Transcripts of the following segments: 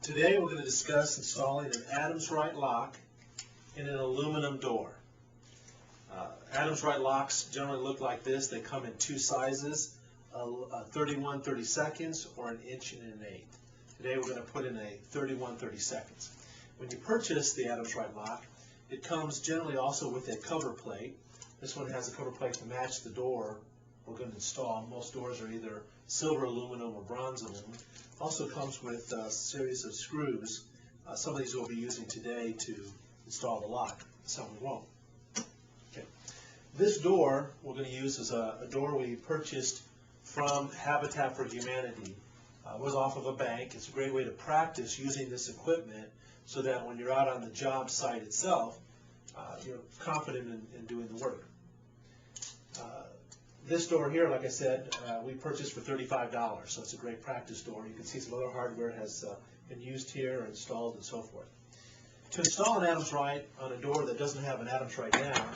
Today we're going to discuss installing an Adams Rite lock in an aluminum door. Adams Rite locks generally look like this. They come in two sizes, a 31/32 or an inch and an eighth. Today we're going to put in a 31/32. When you purchase the Adams Rite lock, it comes generally also with a cover plate. This one has a cover plate to match the door we're going to install. Most doors are either silver aluminum or bronze aluminum. Also comes with a series of screws. Some of these we'll be using today to install the lock, some we won't. Okay. This door we're going to use is a door we purchased from Habitat for Humanity. It was off of a bank. It's a great way to practice using this equipment so that when you're out on the job site itself, you're confident in doing the work. This door here, like I said, we purchased for $35, so it's a great practice door. You can see some other hardware has been used here, installed, and so forth. To install an Adams Rite on a door that doesn't have an Adams Rite down,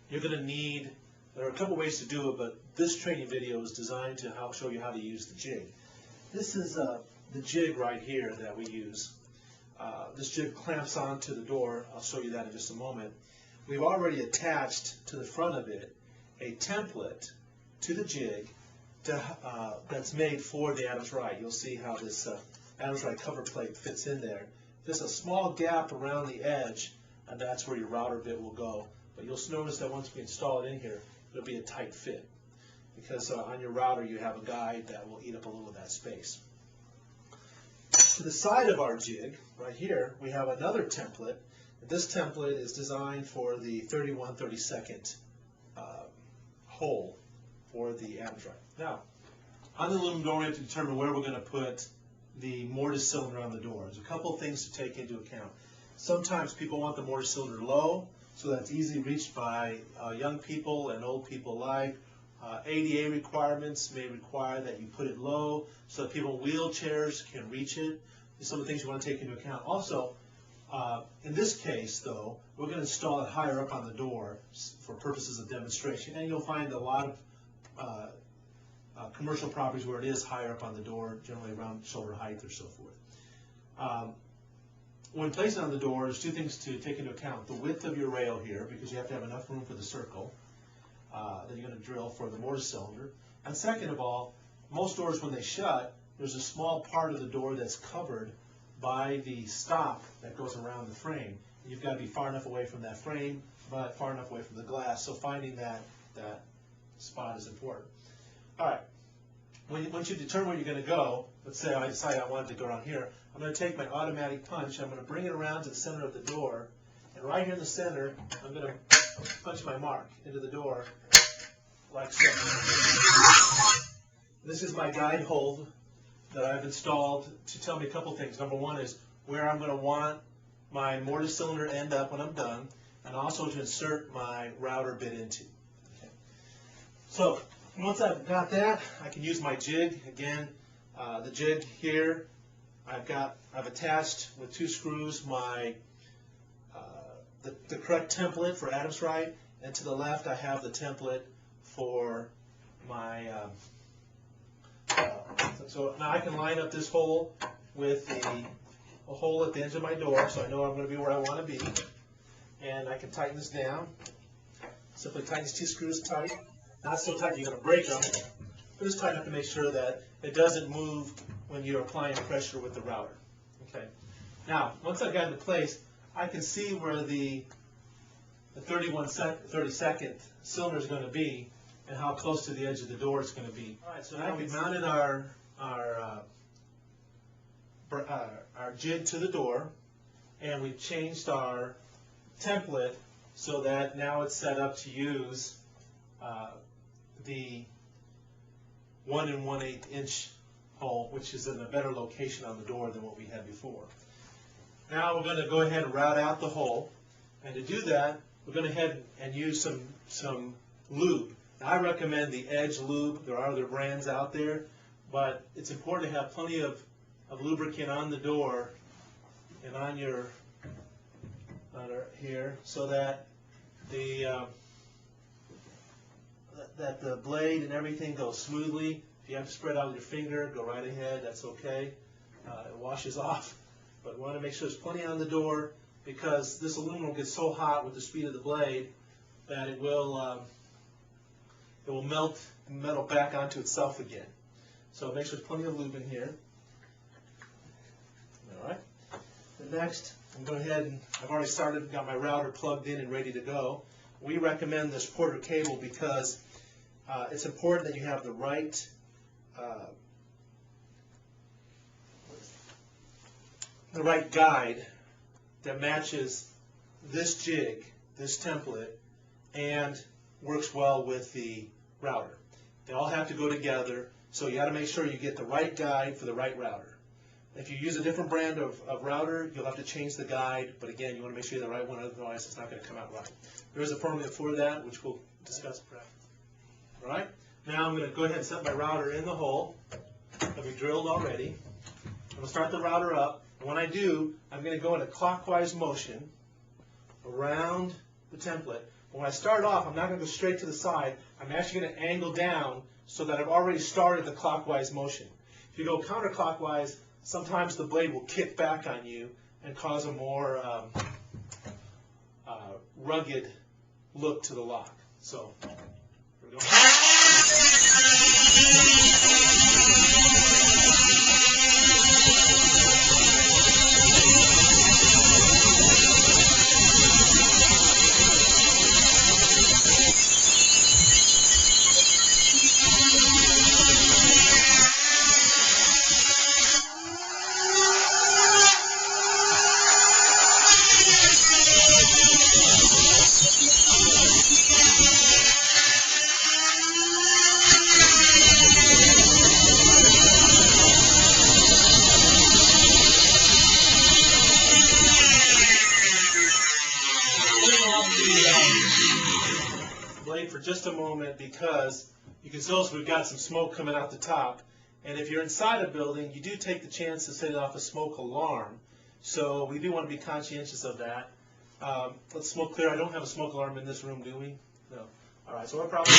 you're going to need, there are a couple ways to do it, but this training video is designed to show you how to use the jig. This is the jig right here that we use. This jig clamps onto the door. I'll show you that in just a moment. We've already attached to the front of it a template to the jig that's made for the Adams Rite. You'll see how this Adams Rite cover plate fits in there. There's a small gap around the edge, and that's where your router bit will go. But you'll notice that once we install it in here, it'll be a tight fit, because on your router you have a guide that will eat up a little of that space. To the side of our jig, right here, we have another template. This template is designed for the 31/32 hole for the Adams Rite. Now, on the aluminum door, we have to determine where we're going to put the mortise cylinder on the door. There's a couple of things to take into account. Sometimes people want the mortise cylinder low, so that's easily reached by young people and old people alike. ADA requirements may require that you put it low so that people in wheelchairs can reach it. These are some of the things you want to take into account. Also, in this case, though, we're going to install it higher up on the door for purposes of demonstration, and you'll find a lot of commercial properties where it is higher up on the door, generally around shoulder height or so forth. When placing on the door, there's two things to take into account. The width of your rail here, because you have to have enough room for the circle that you're going to drill for the mortise cylinder. And second of all, most doors when they shut, there's a small part of the door that's covered by the stop that goes around the frame. You've got to be far enough away from that frame, but far enough away from the glass, so finding that spot is important. All right, once you determine where you're going to go, let's say I decide I wanted to go around here, I'm going to take my automatic punch, I'm going to bring it around to the center of the door, and right here in the center, I'm going to punch my mark into the door, like so. This is my guide hold that I've installed to tell me a couple things. Number one is where I'm going to want my mortise cylinder to end up when I'm done, and also to insert my router bit into. Okay. So once I've got that, I can use my jig. Again, the jig here, I've attached with two screws my the correct template for Adams Rite, and to the left I have the template for my so now I can line up this hole with a hole at the edge of my door, so I know I'm going to be where I want to be. And I can tighten this down. Simply tighten these two screws tight. Not so tight you're going to break them, but just tight enough to make sure that it doesn't move when you're applying pressure with the router. Okay. Now, once I've got it into place, I can see where the 31/32 cylinder is going to be and how close to the edge of the door it's going to be. All right, so now we've mounted our jig to the door, and we've changed our template so that now it's set up to use the 1 1/8 inch hole, which is in a better location on the door than what we had before. Now we're going to go ahead and route out the hole, and to do that, we're going to head and use some lube. Now, I recommend the Edge lube. There are other brands out there, but it's important to have plenty of lubricant on the door and on your here, so that the blade and everything goes smoothly. If you have to spread out your finger, go right ahead. That's okay. It washes off. But we want to make sure there's plenty on the door, because this aluminum will get so hot with the speed of the blade that it will melt the metal back onto itself again. So make sure there's plenty of lube in here. All right. The next, I'm going ahead and I've already started, got my router plugged in and ready to go. We recommend this Porter cable because it's important that you have the right guide that matches this jig, this template, and works well with the router. They all have to go together, so you got to make sure you get the right guide for the right router. If you use a different brand of router, you'll have to change the guide, but again, you want to make sure you're the right one, otherwise it's not going to come out right. There is a formula for that, which we'll discuss. All right, now I'm going to go ahead and set my router in the hole that we drilled already. I'm going to start the router up, and when I do, I'm going to go in a clockwise motion around the template. But when I start off, I'm not going to go straight to the side. I'm actually going to angle down so that I've already started the clockwise motion. If you go counterclockwise, sometimes the blade will kick back on you and cause a more rugged look to the lock. So, here we go. Blade for just a moment, because you can notice we've got some smoke coming out the top, and if you're inside a building, you do take the chance to set off a smoke alarm, so we do want to be conscientious of that. Let's smoke clear. I don't have a smoke alarm in this room, do we? No. All right, so we're probably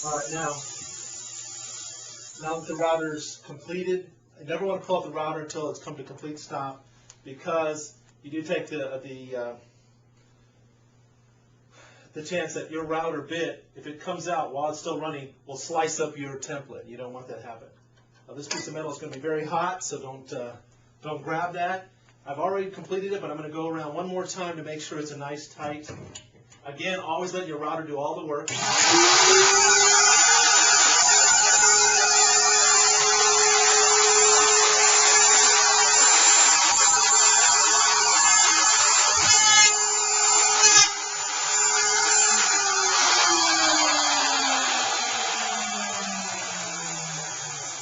all right, now that the router's completed, I never want to pull up the router until it's come to complete stop, because you do take the chance that your router bit, if it comes out while it's still running, will slice up your template. You don't want that to happen. Now, this piece of metal is going to be very hot, so don't grab that. I've already completed it, but I'm going to go around one more time to make sure it's a nice tight. Again, always let your router do all the work.